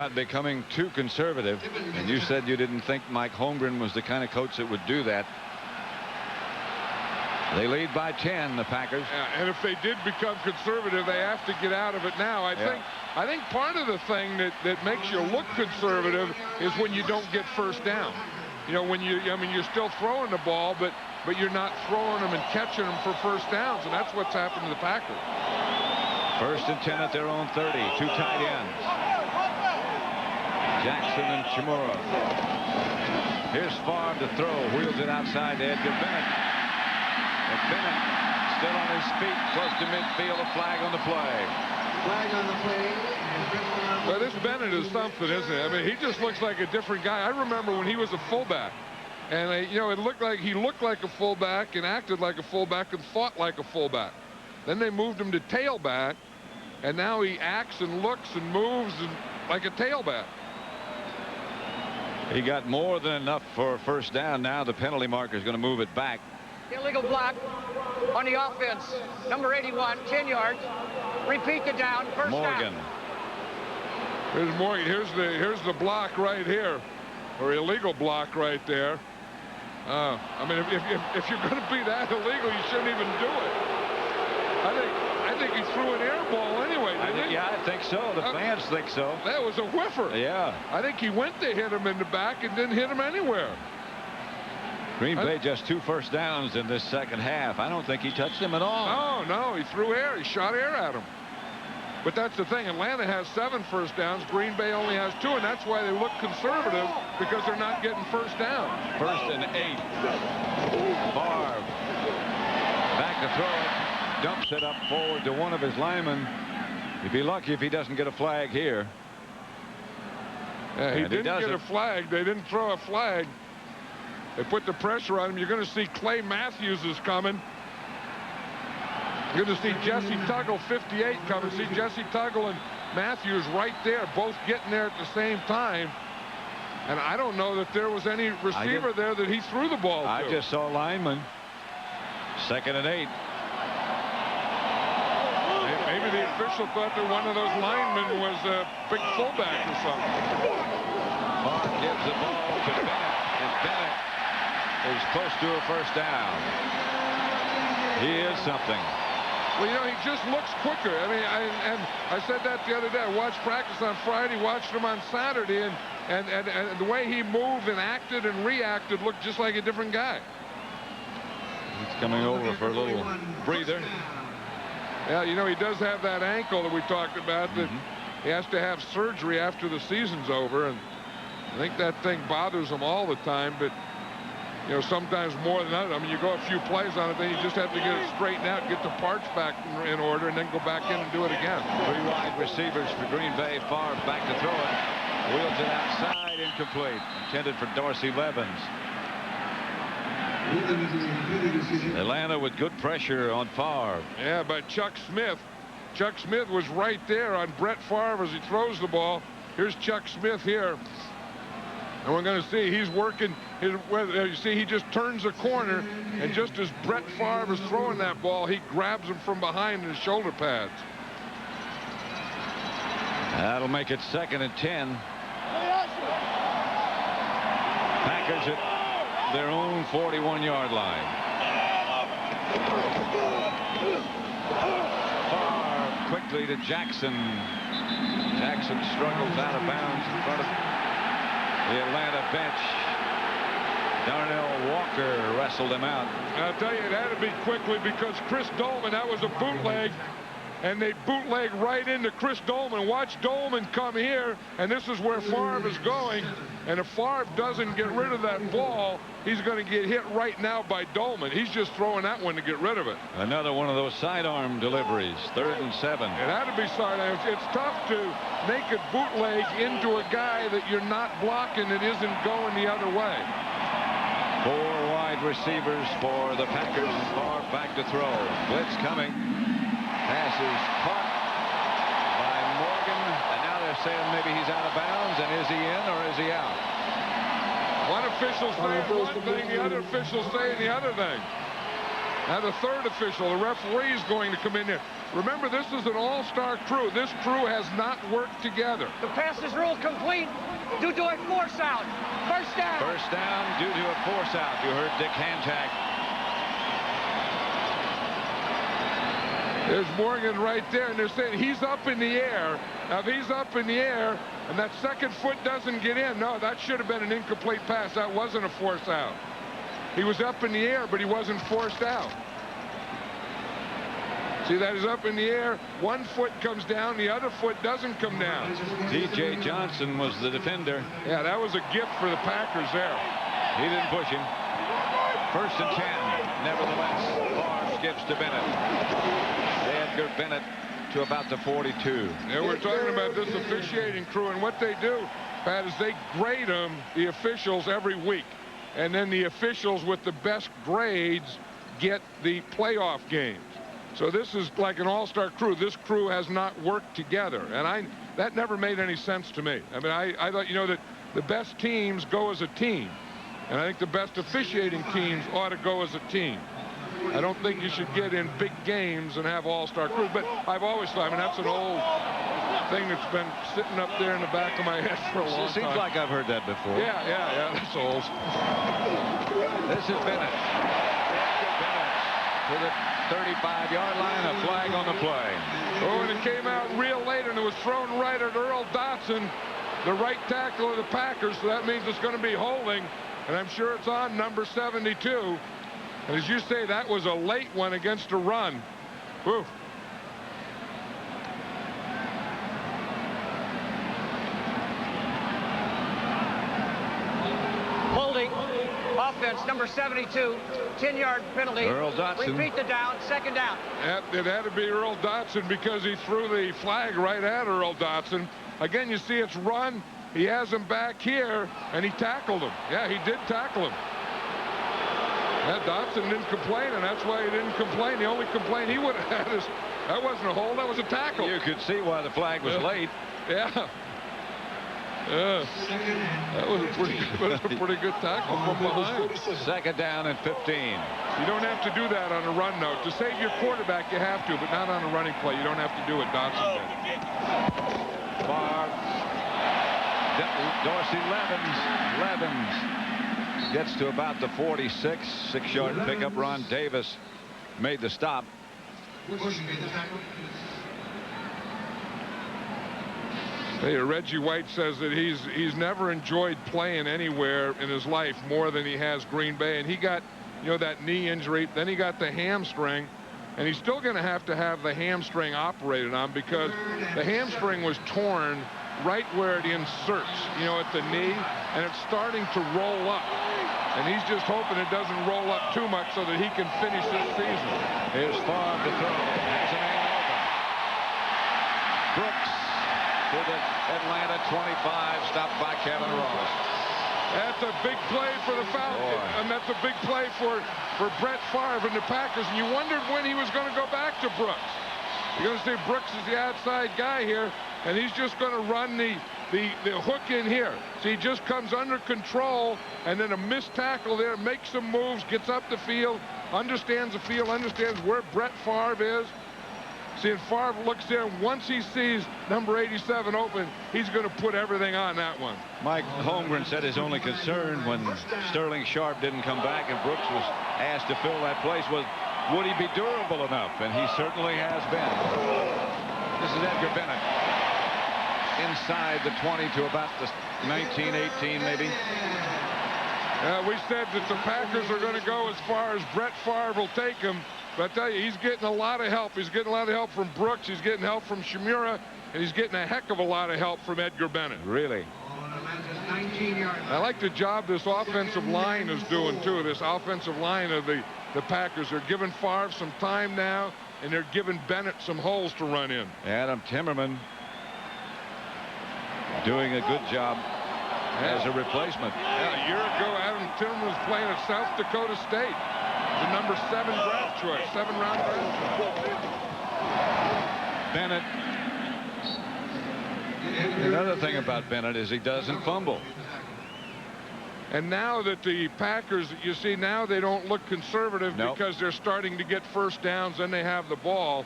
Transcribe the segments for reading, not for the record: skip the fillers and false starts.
Not becoming too conservative, and you said you didn't think Mike Holmgren was the kind of coach that would do that. They lead by 10, the Packers. Yeah, and if they did become conservative, they have to get out of it now. I think part of the thing that makes you look conservative is when you don't get first down. You know, when you're still throwing the ball, but you're not throwing them and catching them for first downs, and that's what's happened to the Packers. 1st and 10 at their own 30. 2 tight ends. Jackson and Chmura. Here's Favre to throw. Wheels it outside to Edgar Bennett. And Bennett still on his feet, close to midfield. A flag on the play. Flag on the play. Well, this Bennett is something, isn't it? I mean, he just looks like a different guy. I remember when he was a fullback. And, you know, it looked like he looked like a fullback and acted like a fullback and fought like a fullback. Then they moved him to tailback. And now he acts and looks and moves like a tailback. He got more than enough for a first down. Now the penalty marker is going to move it back. Illegal block on the offense. Number 81, 10 yards. Repeat the down. First Morgan. down. Here's Morgan. Here's the block right here, or illegal block right there. I mean, if you're going to be that illegal, you shouldn't even do it. I think he threw an air ball anyway, didn't he? Yeah, I think so. The fans think so. That was a whiffer. Yeah. I think he went to hit him in the back and didn't hit him anywhere. Green Bay just 2 first downs in this second half. I don't think he touched him at all. No, he threw air. He shot air at him. But that's the thing. Atlanta has 7 first downs. Green Bay only has 2, and that's why they look conservative, because they're not getting first down. 1st and 8. Favre back to throw it. Dumps it up forward to one of his linemen. He'd be lucky if he doesn't get a flag here. Yeah, he didn't get a flag. They didn't throw a flag. They put the pressure on him. You're going to see Clay Matthews is coming. You're going to see Jesse Tuggle, 58, coming. See Jesse Tuggle and Matthews right there, both getting there at the same time. And I don't know that there was any receiver there that he threw the ball to. I just saw lineman. 2nd and 8. Maybe the official thought that one of those linemen was a big fullback or something. Favre gives the ball to Bennett, and Bennett is close to a first down. He is something. Well, you know, he just looks quicker. I mean, I said that the other day. I watched practice on Friday, watched him on Saturday, and the way he moved and acted and reacted looked just like a different guy. He's coming over for a little breather. Yeah, you know, he does have that ankle that we talked about that he has to have surgery after the season's over, and I think that thing bothers him all the time, but you know, sometimes more than that. I mean, you go a few plays on it, then you just have to get it straightened out, get the parts back in order, and then go back in and do it again. 3 wide receivers for Green Bay. Favre back to throw it. Wheels it outside, incomplete. Intended for Dorsey. Levens. Atlanta with good pressure on Favre. Yeah, by Chuck Smith. Chuck Smith was right there on Brett Favre as he throws the ball. Here's Chuck Smith here. And we're going to see he's working. You see, he just turns a corner, and just as Brett Favre is throwing that ball, he grabs him from behind in his shoulder pads. That'll make it 2nd and 10. Packers at their own 41-yard line. Favre quickly to Jackson. Jackson struggles out of bounds in front of the Atlanta bench. Darnell Walker wrestled him out. I'll tell you, it had to be quickly, because Chris Dolman, that was a bootleg, and they bootleg right into Chris Dolman. Watch Dolman come here, and this is where Favre is going. And if Favre doesn't get rid of that ball, he's going to get hit right now by Dolman. He's just throwing that one to get rid of it. Another one of those sidearm deliveries. 3rd and 7. It had to be sidearm. It's tough to make a bootleg into a guy that you're not blocking that isn't going the other way. 4 wide receivers for the Packers. Favre back to throw. Blitz coming. Pass is caught by Morgan, and now they're saying maybe he's out of bounds, and is he in or is he out? One official saying one thing, the other official saying the other thing. Now the third official, the referee, is going to come in there. Remember, this is an all-star crew. This crew has not worked together. The pass is ruled complete due to a force out. First down. First down due to a force out. You heard Dick Hentrich. There's Morgan right there, and they're saying he's up in the air. Now, if he's up in the air and that second foot doesn't get in, no, that should have been an incomplete pass. That wasn't a force out. He was up in the air, but he wasn't forced out. See, that is up in the air. One foot comes down, the other foot doesn't come down. D.J. Johnson was the defender. Yeah, that was a gift for the Packers there. He didn't push him. First and 10. Nevertheless, Favre skips to Bennett. Edgar Bennett to about the 42. Yeah, we're talking about this officiating crew, and what they do, Pat, is they grade them, the officials, every week. And then the officials with the best grades get the playoff games. So this is like an all-star crew. This crew has not worked together, and that never made any sense to me. I mean, I thought, you know, that the best teams go as a team, and I think the best officiating teams ought to go as a team. I don't think you should get in big games and have all-star crews, but I've always thought, I mean, that's an old thing that's been sitting up there in the back of my head for a long time. Seems like I've heard that before. Yeah, that's old. This is Bennett. Bennett to the 35-yard line, a flag on the play. Oh, and it came out real late, and it was thrown right at Earl Dotson, the right tackle of the Packers, so that means it's going to be holding, and I'm sure it's on number 72. And as you say, that was a late one against a run. Whew. Holding. Offense, number 72. 10-yard penalty. Earl Dotson. Repeat the down. Second down. It had to be Earl Dotson because he threw the flag right at Earl Dotson. Again, you see it's run. He has him back here, and he tackled him. Yeah, he did tackle him. Yeah, Dotson didn't complain, and that's why he didn't complain. The only complaint he would have had is that wasn't a hold, that was a tackle. You could see why the flag was late. Yeah. That was a pretty good tackle from behind. Second down and 15. You don't have to do that on a run, though. To save your quarterback, you have to, but not on a running play. You don't have to do it. Dotson did. Favre. Dorsey, Levens. Gets to about the 46. 6-yard pickup. Ron Davis made the stop. Hey, Reggie White says that he's never enjoyed playing anywhere in his life more than he has Green Bay, and he got, you know, that knee injury, then he got the hamstring, and he's still going to have the hamstring operated on because the hamstring was torn right where it inserts, you know, at the knee, and it's starting to roll up. And he's just hoping it doesn't roll up too much so that he can finish this season. Here's Favre to throw. Has a man open. Brooks to the Atlanta 25, stopped by Kevin Ross. That's a big play for the Falcons, and that's a big play for Brett Favre and the Packers. And you wondered when he was going to go back to Brooks. You're going to see Brooks is the outside guy here, and he's just going to run the hook in here. So he just comes under control, and then a missed tackle there, makes some moves, gets up the field, understands the field, understands where Brett Favre is. See, and Favre looks there, and once he sees number 87 open, he's going to put everything on that one. Mike Holmgren said his only concern when Sterling Sharp didn't come back and Brooks was asked to fill that place was, would he be durable enough? And he certainly has been. This is Edgar Bennett. Inside the 20 to about the 19, 18 maybe. We said that the Packers are going to go as far as Brett Favre will take him. But I tell you, he's getting a lot of help. He's getting a lot of help from Brooks. He's getting help from Chmura. And he's getting a heck of a lot of help from Edgar Bennett. Really? I like the job this offensive line is doing, too. This offensive line of the Packers. They're giving Favre some time now, and they're giving Bennett some holes to run in. Adam Timmerman doing a good job as a replacement. Yeah, a year ago, Adam Timmerman was playing at South Dakota State. The number 7 draft choice, 7-round draft choice. Bennett. Another thing about Bennett is he doesn't fumble. And now that the Packers, you see, now they don't look conservative because they're starting to get first downs, and they have the ball.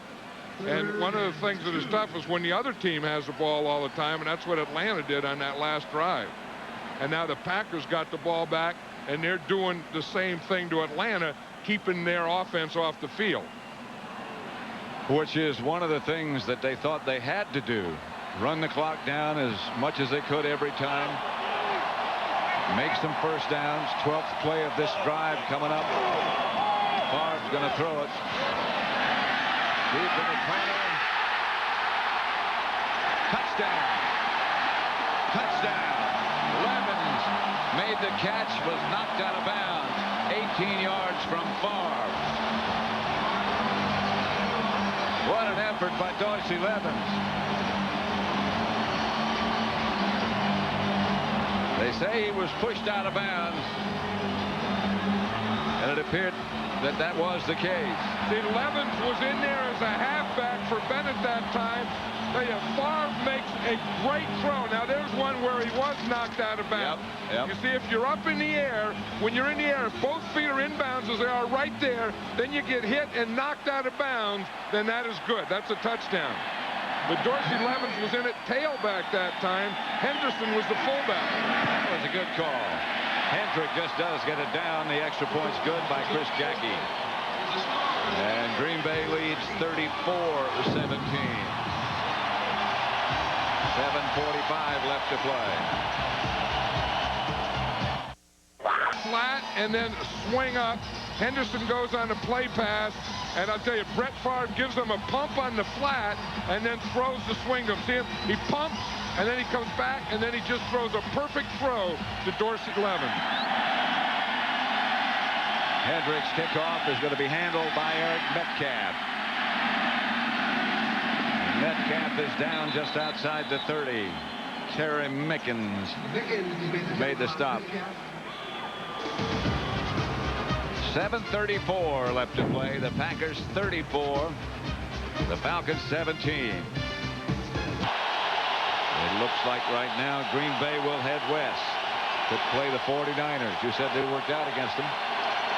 And one of the things that is tough is when the other team has the ball all the time, and that's what Atlanta did on that last drive. And now the Packers got the ball back, and they're doing the same thing to Atlanta, keeping their offense off the field. Which is one of the things that they thought they had to do. Run the clock down as much as they could every time. Make some first downs. 12th play of this drive coming up. Favre's going to throw it. Deep in the corner. Touchdown. Touchdown. Levens made the catch, was knocked out of bounds. 18 yards from Favre. What an effort by Dorsey Levens. They say he was pushed out of bounds, and it appeared that that was the case. See, Levens was in there as a halfback for Bennett that time. Favre makes a great throw. Now, there's one where he was knocked out of bounds. Yep. You see, if you're up in the air, when you're in the air, if both feet are inbounds as they are right there, then you get hit and knocked out of bounds, then that is good. That's a touchdown. But Dorsey Levens was in it tailback that time. Henderson was the fullback. That was a good call. Hentrich just does get it down. The extra point's good by Jacke. And Green Bay leads 34-17. 7:45 left to play. Flat and then swing up. Henderson goes on the play pass, and I'll tell you, Brett Favre gives him a pump on the flat and then throws the swing to him. See him? He pumps, and then he comes back, and then he just throws a perfect throw to Dorsey Levens. Hentrich's kickoff is going to be handled by Eric Metcalf. Metcalf is down just outside the 30. Terry Mickens made the stop. 7:34 left to play. The Packers 34. The Falcons 17. It looks like right now Green Bay will head west to play the 49ers. You said they worked out against them,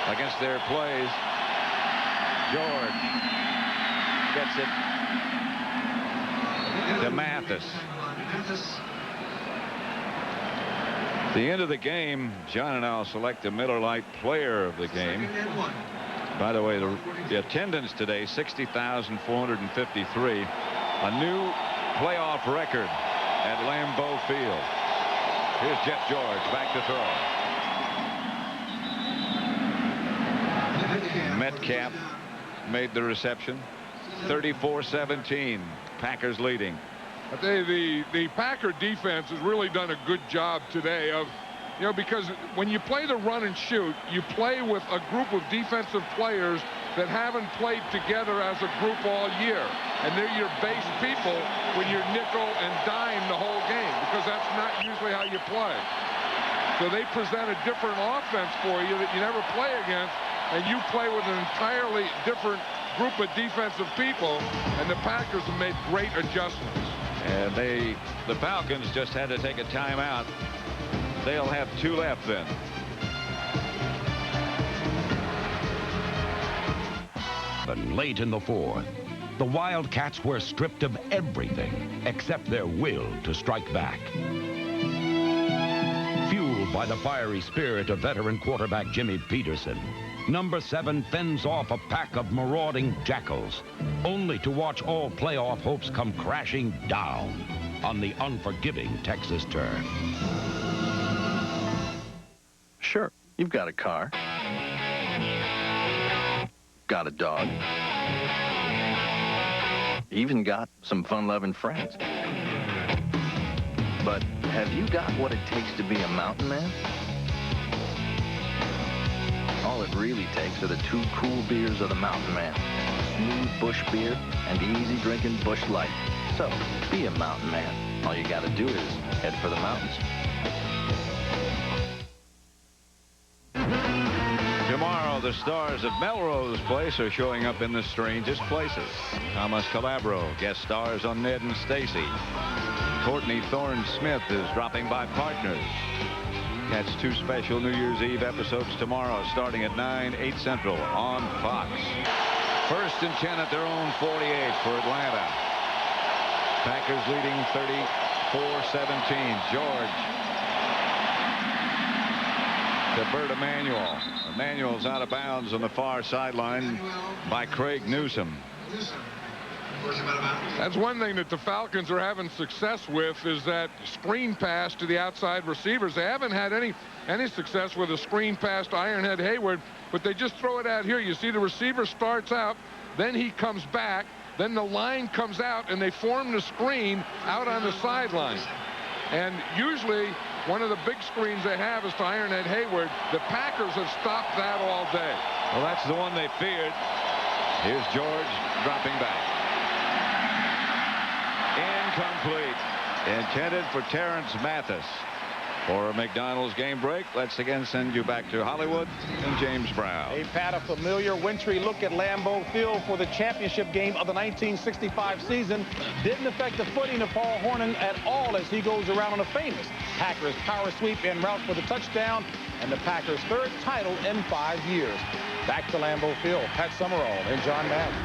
against their plays. George gets it to Mathis. At the end of the game, John and I'll select the Miller Lite player of the game. By the way, the attendance today, 60,453. A new playoff record at Lambeau Field. Here's Jeff George back to throw. Metcalf made the reception. 34-17. Packers leading. I tell you, the Packer defense has really done a good job today of, because when you play the run and shoot, you play with a group of defensive players that haven't played together as a group all year. And they're your base people when you're nickel and dime the whole game, because that's not usually how you play. So they present a different offense for you that you never play against, and you play with an entirely different group of defensive people, and the Packers have made great adjustments. And the Falcons just had to take a timeout. They'll have 2 left then. But late in the 4th, the Wildcats were stripped of everything except their will to strike back. Fueled by the fiery spirit of veteran quarterback Jimmy Peterson, number 7 fends off a pack of marauding jackals, only to watch all playoff hopes come crashing down on the unforgiving Texas turf. Sure, you've got a car, got a dog, even got some fun-loving friends. But have you got what it takes to be a mountain man? All it really takes are the 2 cool beers of the Mountain Man. Smooth Busch beer and easy drinking Busch Light. So, be a mountain man. All you gotta do is head for the mountains. Tomorrow, the stars of Melrose Place are showing up in the strangest places. Thomas Calabro guest stars on Ned and Stacy. Courtney Thorne-Smith is dropping by Partners. Catch 2 special New Year's Eve episodes tomorrow starting at 9, 8 Central on Fox. First and 10 at their own 48 for Atlanta. Packers leading 34-17. George to Bird Emanuel. Emanuel's out of bounds on the far sideline by Craig Newsom. That's one thing that the Falcons are having success with, is that screen pass to the outside receivers. They haven't had any success with a screen pass to Ironhead Hayward, but they just throw it out here. You see the receiver starts out, then he comes back, then the line comes out, and they form the screen out on the sideline. And usually one of the big screens they have is to Ironhead Hayward. The Packers have stopped that all day. Well, that's the one they feared. Here's George dropping back. Incomplete. Intended for Terrence Mathis. For a McDonald's game break, let's again send you back to Hollywood and James Brown. Hey, Pat, a familiar wintry look at Lambeau Field for the championship game of the 1965 season. Didn't affect the footing of Paul Hornung at all as he goes around on a famous Packers power sweep en route for the touchdown and the Packers' third title in 5 years. Back to Lambeau Field, Pat Summerall and John Madden.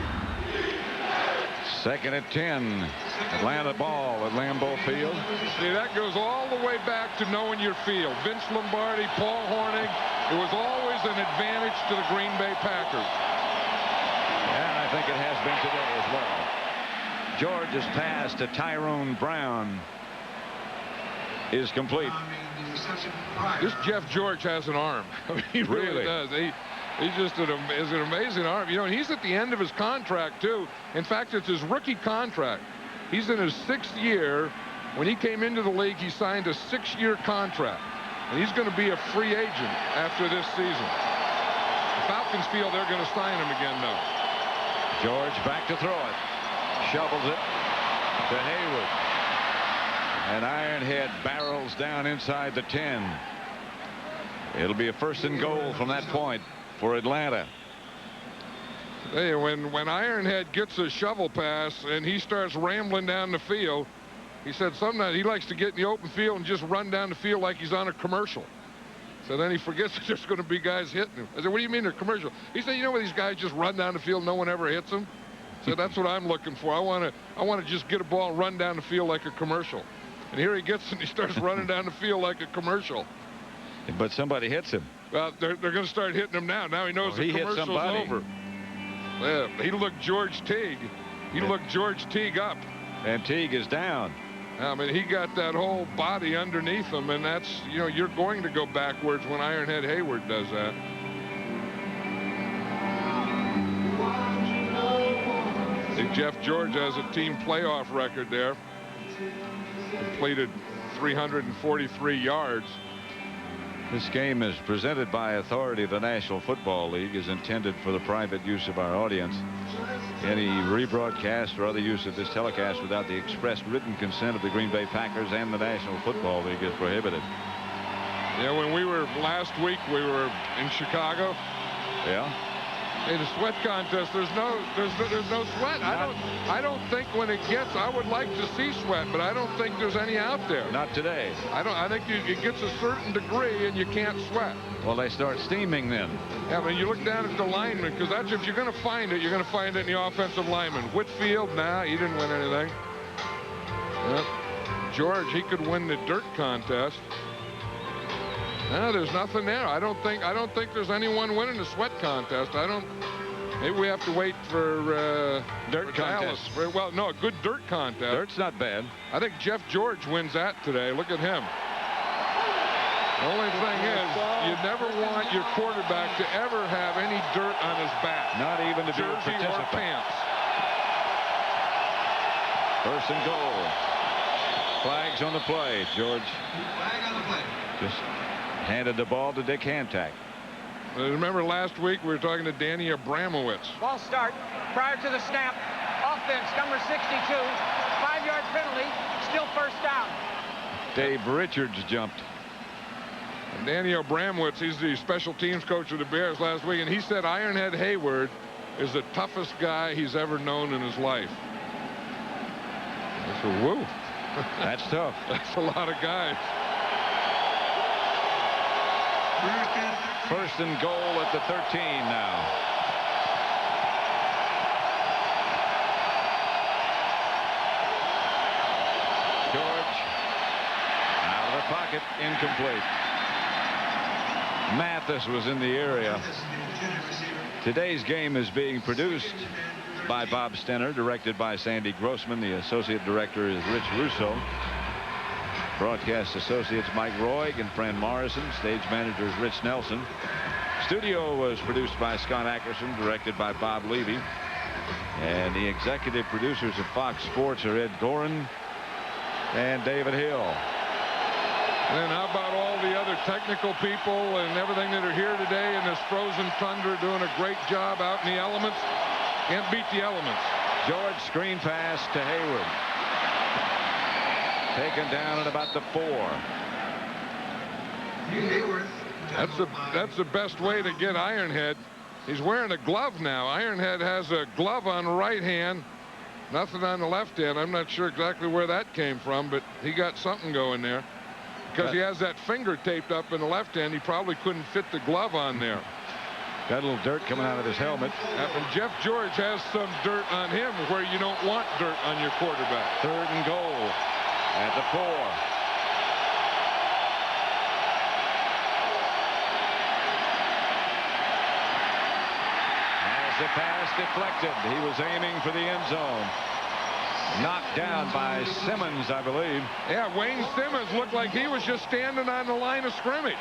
Second and 10. Atlanta ball at Lambeau Field. See, that goes all the way back to knowing your field. Vince Lombardi, Paul Hornung. It was always an advantage to the Green Bay Packers. And I think it has been today as well. George's pass to Tyrone Brown is complete. This Jeff George has an arm. I mean, he really does. He's just an amazing arm. You know, and he's at the end of his contract, too. In fact, it's his rookie contract. He's in his 6th year. When he came into the league, he signed a 6-year contract. And he's going to be a free agent after this season. The Falcons feel they're going to sign him again, though. George back to throw it. Shovels it to Hayward. And Ironhead barrels down inside the 10. It'll be a first and goal from that point for Atlanta. Hey, when Ironhead gets a shovel pass and he starts rambling down the field, he said sometimes he likes to get in the open field and just run down the field like he's on a commercial. So then he forgets that there's going to be guys hitting him. I said, what do you mean a commercial? He said, you know, when these guys just run down the field, no one ever hits them. So that's what I'm looking for. I want to just get a ball and run down the field like a commercial. And here he gets and he starts running down the field like a commercial. But somebody hits him. Well, they're going to start hitting him now. Now he knows the commercial's over. Yeah, he looked George Teague. He looked George Teague up. And Teague is down. I mean, he got that whole body underneath him, and that's, you know, you're going to go backwards when Ironhead Hayward does that. I think Jeff George has a team playoff record there. Completed 343 yards. This game is presented by authority of the National Football League, is intended for the private use of our audience. Any rebroadcast or other use of this telecast without the express written consent of the Green Bay Packers and the National Football League is prohibited. Yeah, when we were last week, we were in Chicago. Yeah. In the sweat contest, there's no sweat. I don't think when it gets, I would like to see sweat, but I don't think there's any out there. Not today. I think it gets a certain degree and you can't sweat. Well, they start steaming then. Yeah, but you look down at the linemen, because that's, if you're going to find it, you're going to find it in the offensive lineman. Whitfield, nah, he didn't win anything. Yep. George, he could win the dirt contest. No, there's nothing there. I don't think there's anyone winning the sweat contest. Maybe we have to wait for dirt contest. Well, no, a good dirt contest. Dirt's not bad. I think Jeff George wins that today. Look at him. The only thing is, you never want your quarterback to ever have any dirt on his back. Not even to be a participant. Or pants. First and goal. Flags on the play. George. Flag on the play. Just handed the ball to Dick Hantak. Remember last week we were talking to Danny Abramowitz. Ball start. Prior to the snap, offense number 62, 5-yard penalty, still first down. Dave Richards jumped. And Danny Abramowitz, he's the special teams coach of the Bears last week, and he said Ironhead Hayward is the toughest guy he's ever known in his life. I said, whoa. That's tough. That's a lot of guys. First and goal at the 13 now. pocket, incomplete. Mathis was in the area. Today's game is being produced by Bob Stenner, directed by Sandy Grossman. The associate director is Rich Russo. Broadcast associates Mike Roig and Fran Morrison. Stage manager is Rich Nelson. Studio was produced by Scott Ackerson, directed by Bob Levy. And the executive producers of Fox Sports are Ed Gorin and David Hill. And how about all the other technical people and everything that are here today in this frozen tundra, doing a great job out in the elements. Can't beat the elements. George screen pass to Hayward. Taken down at about the 4. That's the best way to get Ironhead. He's wearing a glove now. Ironhead has a glove on the right hand, nothing on the left hand. I'm not sure exactly where that came from, but he got something going there. Because he has that finger taped up in the left hand, he probably couldn't fit the glove on there. Got a little dirt coming out of his helmet. And Jeff George has some dirt on him where you don't want dirt on your quarterback. 3rd and goal at the 4. As the pass deflected, he was aiming for the end zone. Knocked down by Simmons, I believe. Yeah, Wayne Simmons looked like he was just standing on the line of scrimmage.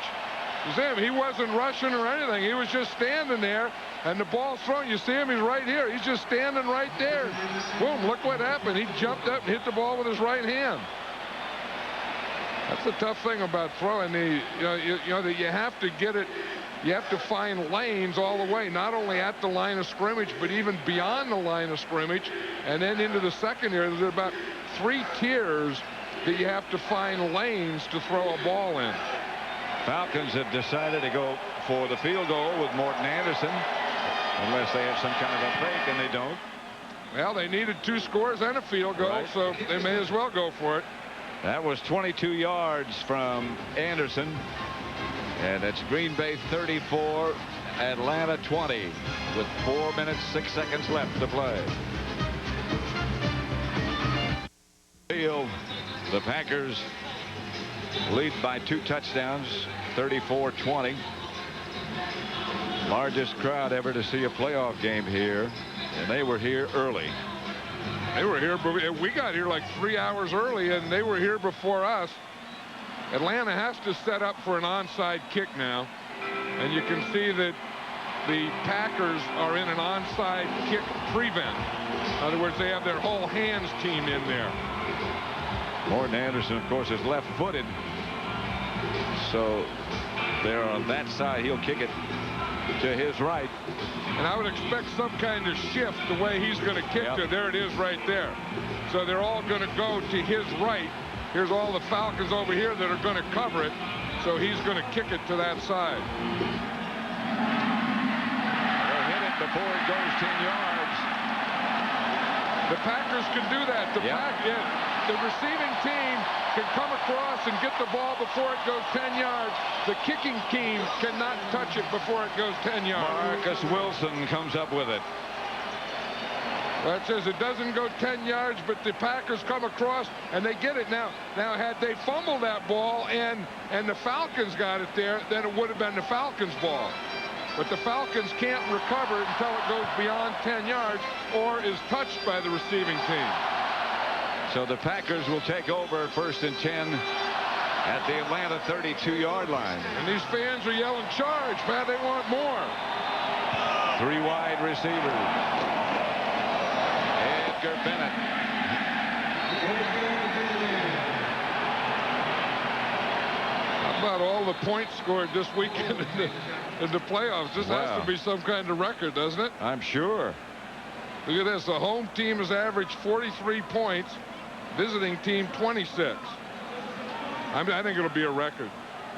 You see him, he wasn't rushing or anything. He was just standing there, and the ball's thrown. You see him, he's right here. He's just standing right there. Boom, look what happened. He jumped up and hit the ball with his right hand. That's the tough thing about throwing. That you have to get it. You have to find lanes all the way, not only at the line of scrimmage, but even beyond the line of scrimmage, and then into the secondary. There's about 3 tiers that you have to find lanes to throw a ball in. Falcons have decided to go for the field goal with Morten Andersen, unless they have some kind of a fake, and they don't. Well, they needed 2 scores and a field goal, right. So they may as well go for it. That was 22 yards from Andersen. And it's Green Bay 34, Atlanta 20, with 4 minutes, 6 seconds left to play. The Packers lead by 2 touchdowns, 34-20. Largest crowd ever to see a playoff game here, and they were here early. They were here, but we got here like 3 hours early, and they were here before us. Atlanta has to set up for an onside kick now, and you can see that the Packers are in an onside kick prevent. In other words, they have their whole hands team in there. Morten Andersen, of course, is left-footed, so they're on that side. He'll kick it to his right. And I would expect some kind of shift the way he's going to kick to. There it is right there. So they're all going to go to his right. Here's all the Falcons over here that are going to cover it. So he's going to kick it to that side. They'll hit it before it goes 10 yards. The Packers can do that. The receiving team can come across and get the ball before it goes 10 yards. The kicking team cannot touch it before it goes 10 yards. Marcus Wilson comes up with it. That says it doesn't go 10 yards, but the Packers come across and they get it now. Now, had they fumbled that ball and the Falcons got it there, then it would have been the Falcons' ball. But the Falcons can't recover it until it goes beyond 10 yards or is touched by the receiving team. So the Packers will take over 1st and 10 at the Atlanta 32-yard line. And these fans are yelling, charge, man, they want more. 3 wide receivers. Edgar Bennett. How about all the points scored this weekend in the playoffs? This has to be some kind of record, doesn't it? I'm sure. Look at this. The home team has averaged 43 points. Visiting team 26. I think it'll be a record.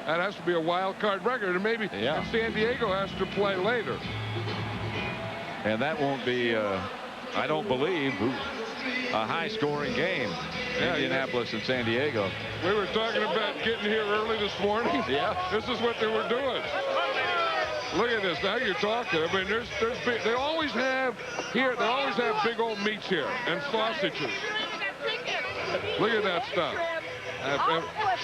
That has to be a wild card record, and maybe San Diego has to play later. And that won't be, I don't believe, a high-scoring game. Indianapolis and San Diego. We were talking about getting here early this morning. Yeah. This is what they were doing. Look at this. Now you're talking. I mean, they always have here. They always have big old meats here and sausages. Look at that stuff.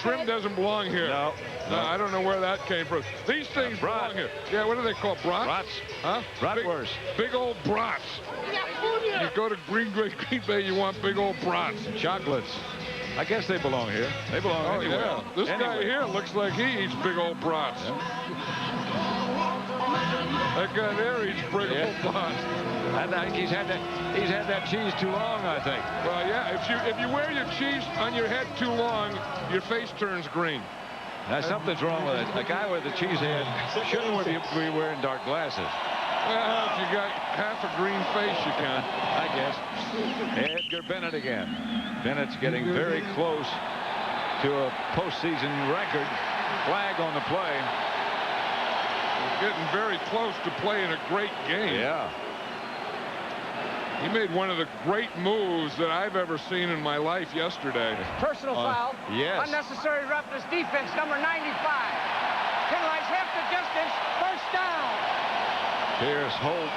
Shrimp doesn't belong here. No. I don't know where that came from. These things belong here. Yeah, what do they call brats? Brats. Huh? Bratwurst. Big old brats. You go to Green Bay, you want big old brats. Chocolates. I guess they belong here. They belong anywhere. Yeah. This guy here looks like he eats big old brats. Yeah. That guy there eats big old brats. I think he's had that cheese too long, I think. Well, yeah, if you wear your cheese on your head too long, your face turns green. Now, something's wrong with it. A guy with a cheese head shouldn't be wearing dark glasses. Well, if you got half a green face, you can. I guess. Edgar Bennett again. Bennett's getting very close to a postseason record. Flag on the play. Getting very close to playing a great game. Yeah. He made one of the great moves that I've ever seen in my life yesterday. Personal foul. Yes. Unnecessary roughness defense, number 95. Penalized half the distance. First down. Here's Holt.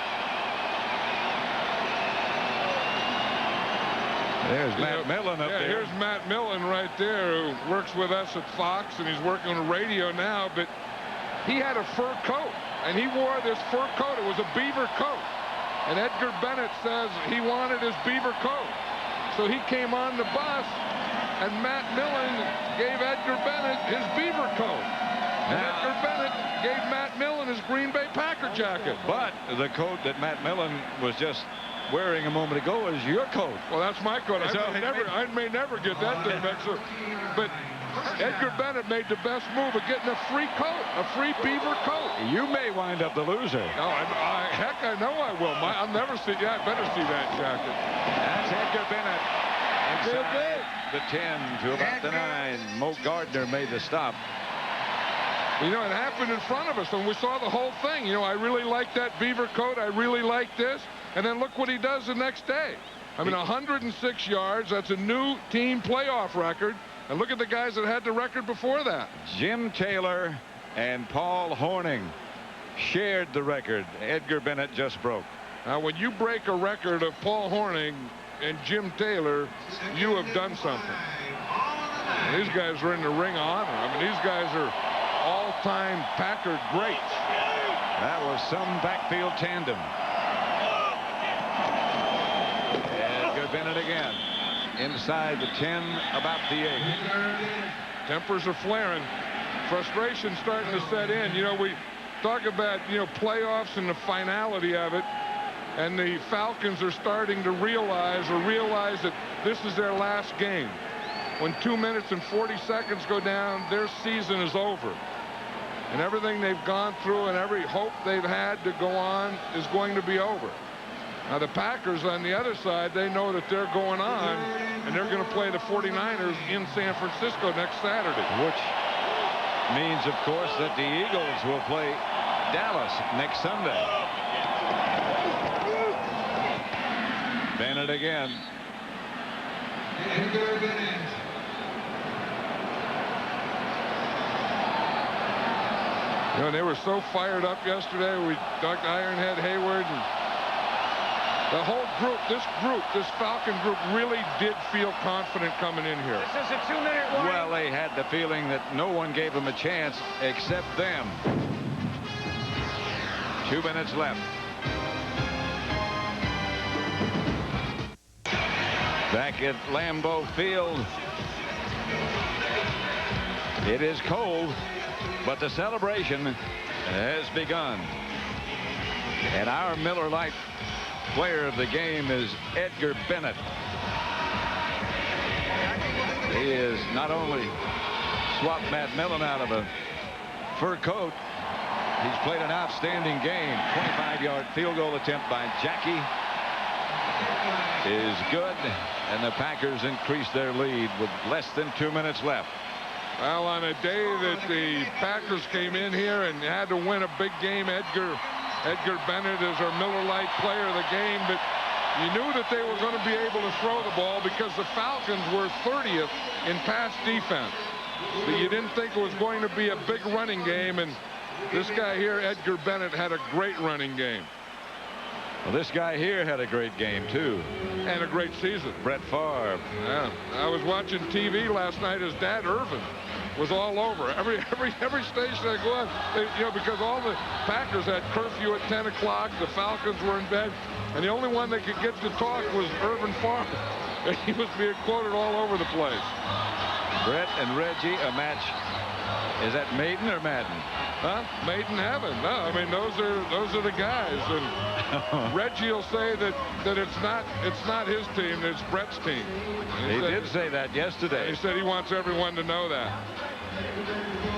There's Matt Millen up there. Here's Matt Millen right there, who works with us at Fox, and he's working on the radio now, but he had a fur coat, and he wore this fur coat. It was a beaver coat. And Edgar Bennett says he wanted his beaver coat. So he came on the bus, and Matt Millen gave Edgar Bennett his beaver coat. And Edgar Bennett gave Matt Millen his Green Bay Packer jacket. But the coat that Matt Millen was just wearing a moment ago is your coat. Well, that's my coat. So I may never get that thing back. But Edgar Bennett made the best move of getting a free coat, a free beaver coat. You may wind up the loser. No, heck, I know I will. I'll never see. Yeah, I better see that jacket. That's Edgar Bennett. Inside the 10 to about the 9. Mo Gardner made the stop. You know, it happened in front of us, and we saw the whole thing. You know, I really like that beaver coat. I really like this. And then look what he does the next day. I mean, 106 yards. That's a new team playoff record. And look at the guys that had the record before that. Jim Taylor and Paul Hornung shared the record. Edgar Bennett just broke. Now, when you break a record of Paul Hornung and Jim Taylor, you have done something. And these guys are in the Ring of Honor. I mean, these guys are all-time Packer greats. That was some backfield tandem. Edgar Bennett again. Inside the 10, about the 8. Tempers are flaring. Frustration starting to set in. You know, we talk about, you know, playoffs and the finality of it. And the Falcons are starting to realize that this is their last game. When 2 minutes and 40 seconds go down, their season is over. And everything they've gone through and every hope they've had to go on is going to be over. Now, the Packers on the other side, they know that they're going on, and they're going to play the 49ers in San Francisco next Saturday. Which means, of course, that the Eagles will play Dallas next Sunday. Bennett again. You know, they were so fired up yesterday. We talked to Ironhead Hayward, and the whole group, this Falcon group really did feel confident coming in here. This is a 2-minute warning. Well, they had the feeling that no one gave them a chance except them. 2 minutes left. Back at Lambeau Field. It is cold, but the celebration has begun. And our Miller Lite player of the game is Edgar Bennett. He has not only swapped Matt Millen out of a fur coat, he's played an outstanding game. 25-yard field goal attempt by Jacke is good, and the Packers increase their lead with less than 2 minutes left. Well, on a day that the Packers came in here and had to win a big game, Edgar Bennett is our Miller Lite player of the game, but you knew that they were going to be able to throw the ball because the Falcons were 30th in pass defense. But you didn't think it was going to be a big running game, and this guy here, Edgar Bennett, had a great running game. Well, this guy here had a great game, too. And a great season. Brett Favre. Yeah. I was watching TV last night. His dad, Irvin, was all over. Every station I go on, because all the Packers had curfew at 10 o'clock. The Falcons were in bed, and the only one that could get to talk was Irvin Farmer. He was being quoted all over the place. Brett and Reggie, a match. Is that Maiden or Madden? Huh? Maiden heaven. No, I mean those are the guys. And Reggie will say that it's not his team, it's Brett's team. He did say that yesterday. He said he wants everyone to know that.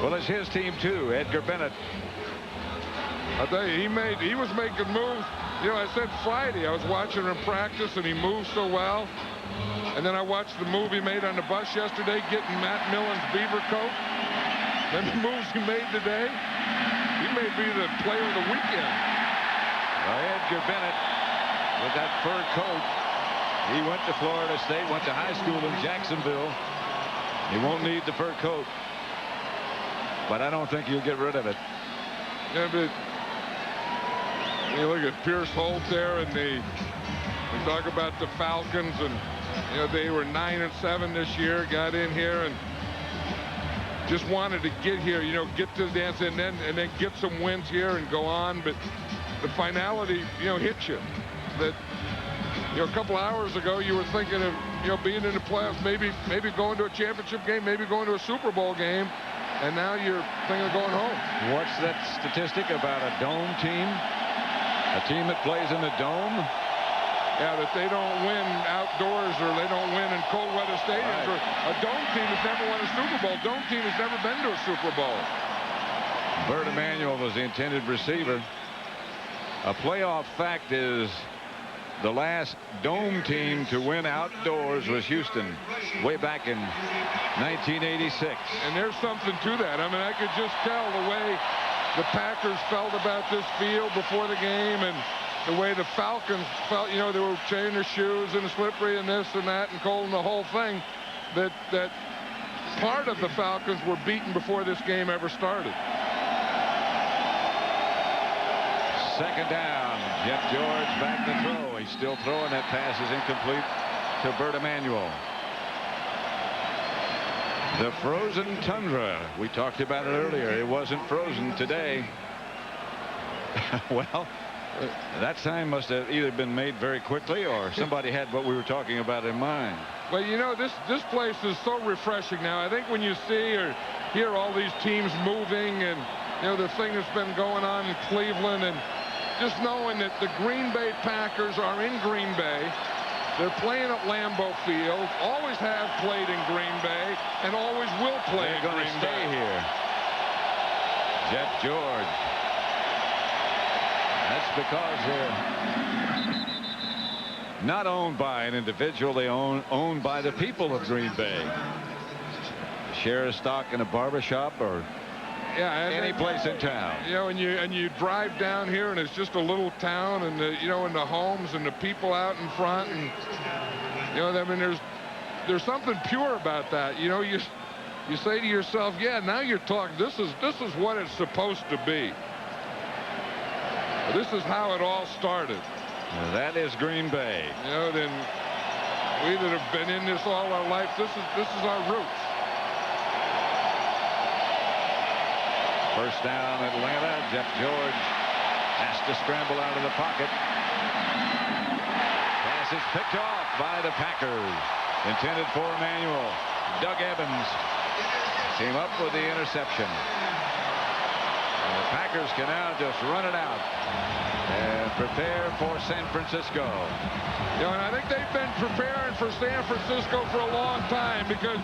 Well, it's his team too. Edgar Bennett. I tell you, he was making moves. I said Friday I was watching him practice, and he moved so well. And then I watched the move he made on the bus yesterday, getting Matt Millen's beaver coat. Then the moves he made today, he may be the player of the weekend. Edgar Bennett with that fur coat. He went to Florida State, went to high school in Jacksonville. He won't need the fur coat. But I don't think he'll get rid of it. Yeah, but you look at Pierce Holt there, and we talk about the Falcons, and they were 9-7 this year, got in here and just wanted to get here, get to the dance, and then get some wins here and go on. But the finality, hit you. That a couple hours ago you were thinking of being in the playoffs, maybe going to a championship game, maybe going to a Super Bowl game, and now you're thinking of going home. What's that statistic about a dome team? A team that plays in the dome? Yeah, that they don't win outdoors, or they don't win in cold weather stadiums. Right. Or a dome team has never won a Super Bowl. Dome team has never been to a Super Bowl. Birden was the intended receiver. A playoff fact is the last dome team to win outdoors was Houston way back in 1986. And there's something to that. I mean, I could just tell the way the Packers felt about this field before the game, and the way the Falcons felt, they were changing their shoes and slippery and this and that and cold and the whole thing, that part of the Falcons were beaten before this game ever started. Second down. Jeff George back to throw. He's still throwing. That pass is incomplete to Birden. The frozen tundra. We talked about it earlier. It wasn't frozen today. Well, that sign must have either been made very quickly, or somebody had what we were talking about in mind. Well, this place is so refreshing now. I think when you see or hear all these teams moving, and the thing that's been going on in Cleveland, and just knowing that the Green Bay Packers are in Green Bay, they're playing at Lambeau Field, always have played in Green Bay, and always will play in Green Bay. Stay here. Jeff George. That's because they're not owned by an individual. They owned by the people of Green Bay. Share a stock in a barbershop or any place in town. And you drive down here, and it's just a little town, and and the homes and the people out in front, and I mean there's something pure about that. You say to yourself, yeah, now you're talking. This is what it's supposed to be. This is how it all started. Now that is Green Bay. Then we that have been in this all our life, this is our roots. First down, Atlanta. Jeff George has to scramble out of the pocket. Pass is picked off by the Packers. Intended for Emmanuel. Doug Evans came up with the interception. And the Packers can now just run it out and prepare for San Francisco. And I think they've been preparing for San Francisco for a long time, because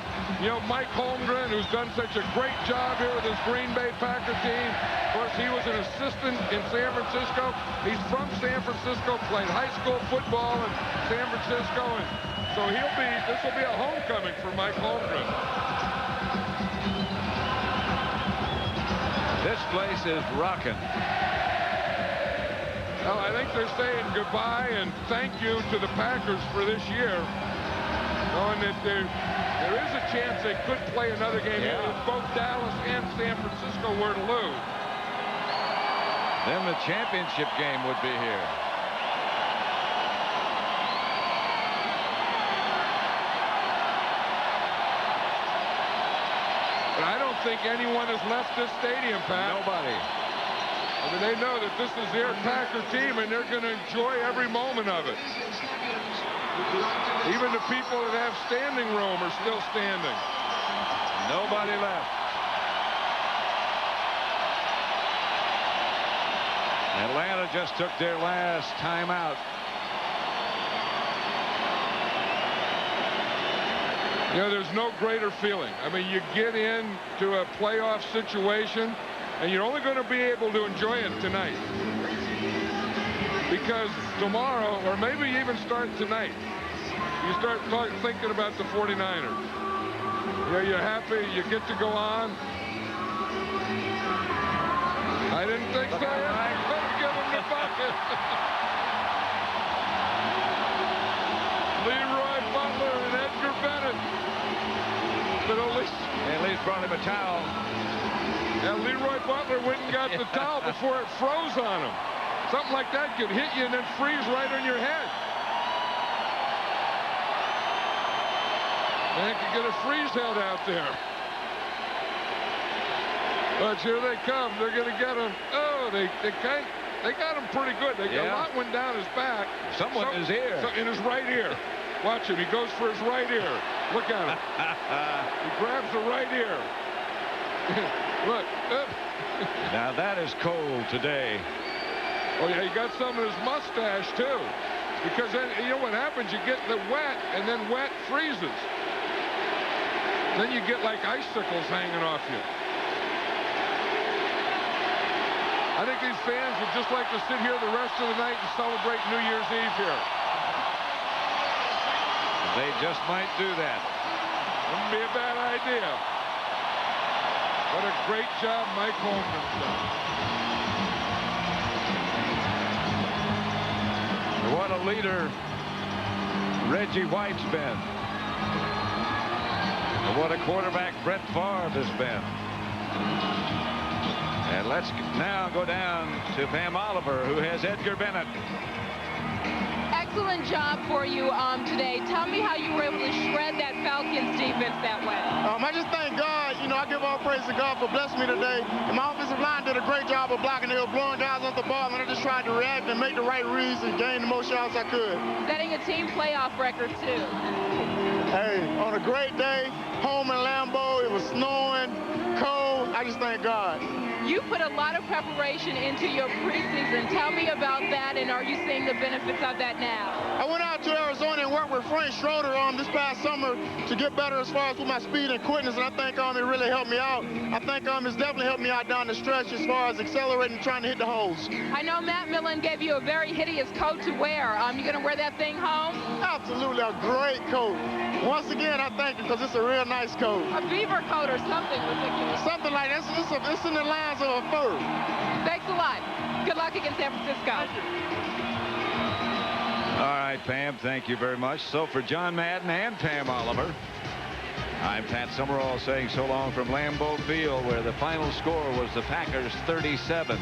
Mike Holmgren, who's done such a great job here with his Green Bay Packer team. Of course, he was an assistant in San Francisco. He's from San Francisco, played high school football in San Francisco, and so this will be a homecoming for Mike Holmgren. This place is rocking. Well, I think they're saying goodbye and thank you to the Packers for this year, knowing that there is a chance they could play another game here if both Dallas and San Francisco were to lose. Then the championship game would be here. But I don't think anyone has left this stadium, Pat. Nobody. I mean, they know that this is their Packer team, and they're going to enjoy every moment of it. Even the people that have standing room are still standing. Nobody left. Atlanta just took their last timeout. You know, there's no greater feeling. I mean, you get into a playoff situation, and you're only going to be able to enjoy it tonight. Because tomorrow, or maybe even start tonight, you start thinking about the 49ers. You know, you're happy, you get to go on. I didn't think so. I couldn't give him the bucket. Leroy Butler and Edgar Bennett. But at least brought him a towel. Yeah, Leroy Butler went and got the towel before it froze on him. Something like that could hit you and then freeze right on your head. Man could get a freeze head out there. But here they come. They're going to get him. Oh, they got him pretty good. A lot went down his back. Someone in his ear. In his right ear. Watch him. He goes for his right ear. Look at him. He grabs the right ear. Look. Now that is cold today. Oh, yeah, he got some in his mustache, too. Because then, you know what happens? You get the wet, and then wet freezes. Then you get like icicles hanging off you. I think these fans would just like to sit here the rest of the night and celebrate New Year's Eve here. They just might do that. Wouldn't be a bad idea. What a great job Mike Holmgren's done. What a leader Reggie White's been. And what a quarterback Brett Favre has been. And let's now go down to Pam Oliver, who has Edgar Bennett. Excellent job for you today. Tell me how you were able to shred that Falcons defense that way. I just thank God. You know, I give all praise to God for blessing me today. And my offensive line did a great job of blocking. They were blowing guys off the ball, and I just tried to react and make the right reads and gain the most shots I could. Setting a team playoff record, too. Hey, on a great day, home in Lambeau, it was snowing, cold. I just thank God. You put a lot of preparation into your preseason. Tell me about that, and are you seeing the benefits of that now? I went out to Arizona and worked with Frank Schroeder this past summer to get better as far as with my speed and quickness, and I think it really helped me out. I think it's definitely helped me out down the stretch as far as accelerating and trying to hit the holes. I know Matt Millen gave you a very hideous coat to wear. You going to wear that thing home? Absolutely, a great coat. Once again, I thank you because it's a real nice coat. A beaver coat or something ridiculous. Something like that. It's in the lines of a fur. Thanks a lot. Good luck against San Francisco. All right, Pam, thank you very much. So for John Madden and Pam Oliver, I'm Pat Summerall saying so long from Lambeau Field, where the final score was the Packers 37,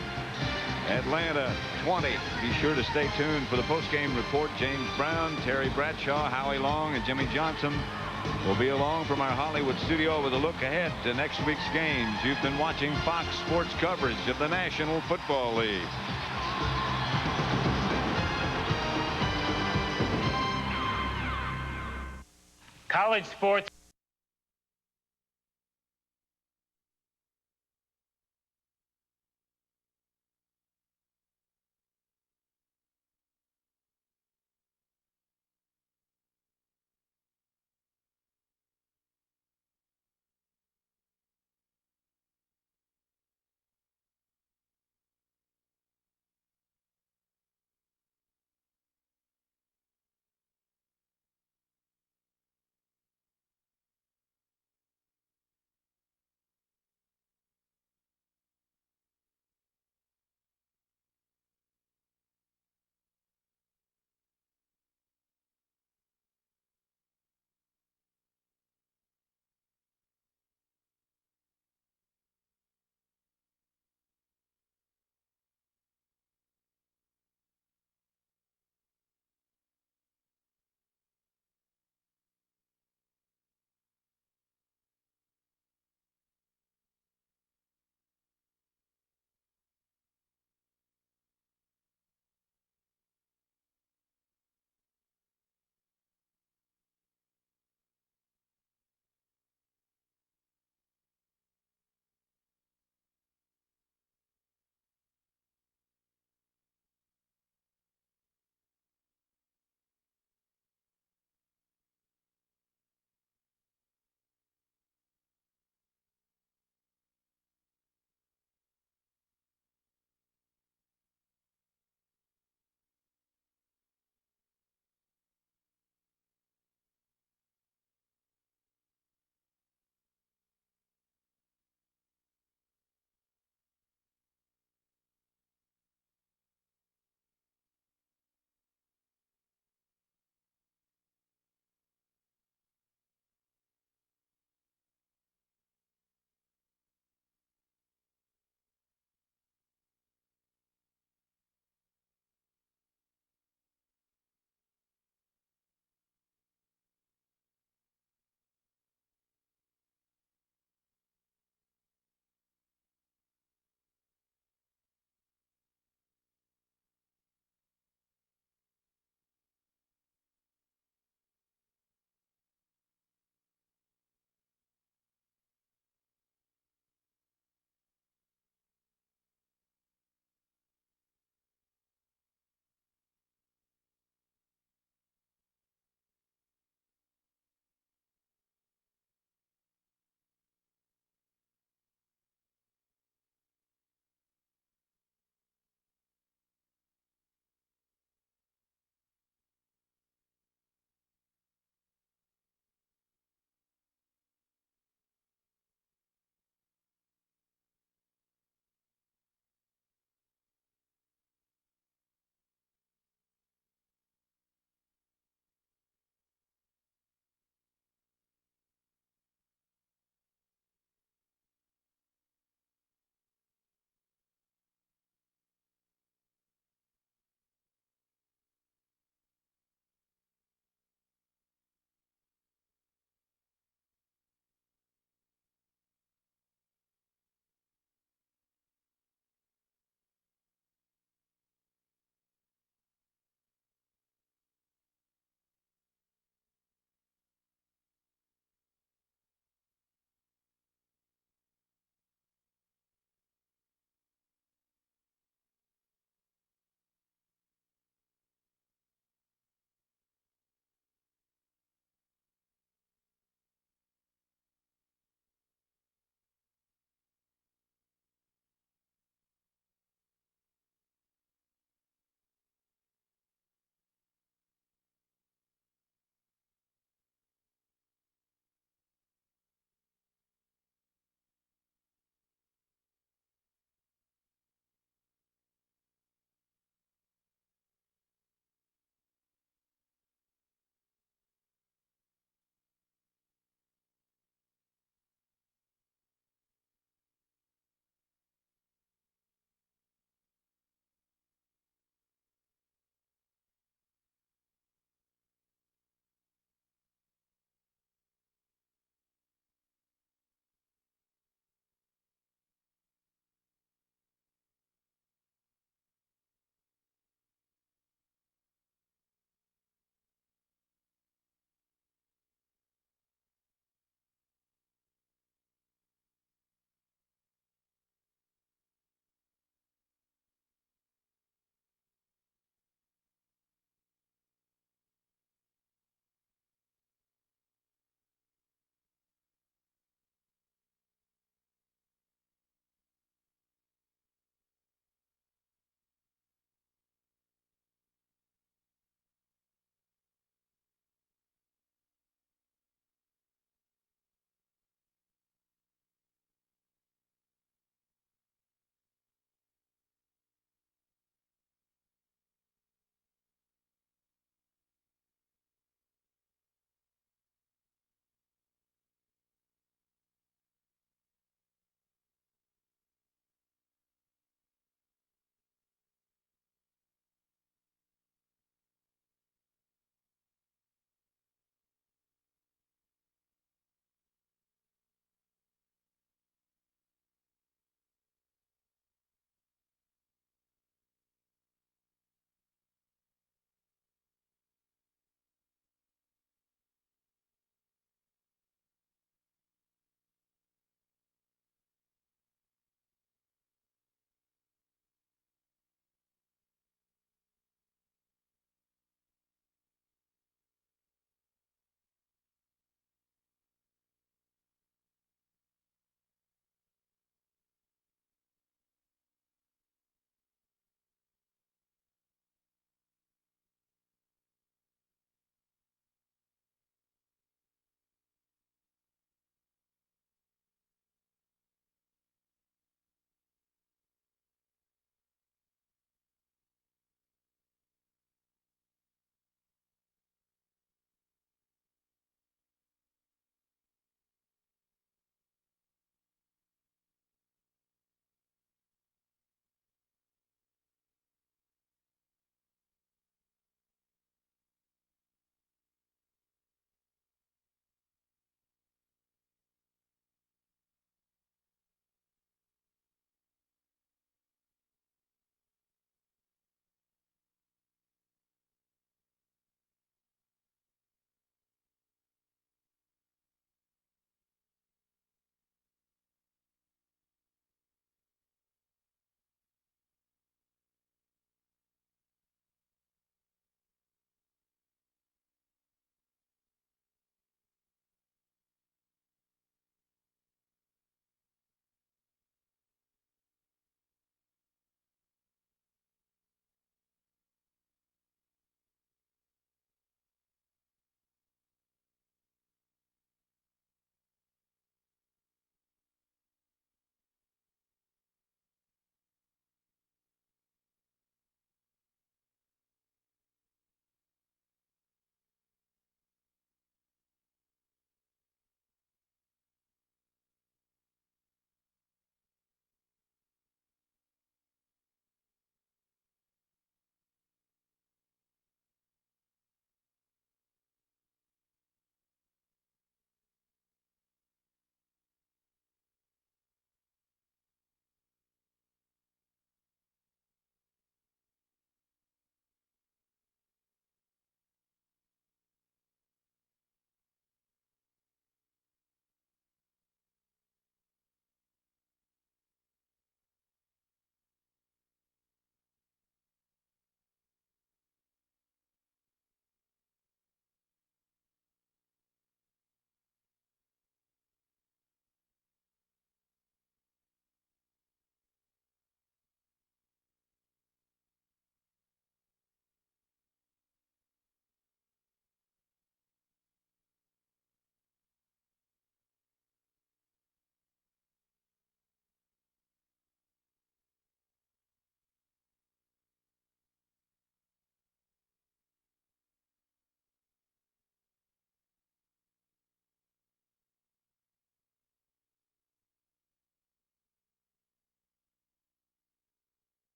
Atlanta 20. Be sure to stay tuned for the postgame report. James Brown, Terry Bradshaw, Howie Long, and Jimmy Johnson will be along from our Hollywood studio with a look ahead to next week's games. You've been watching Fox Sports coverage of the National Football League. College sports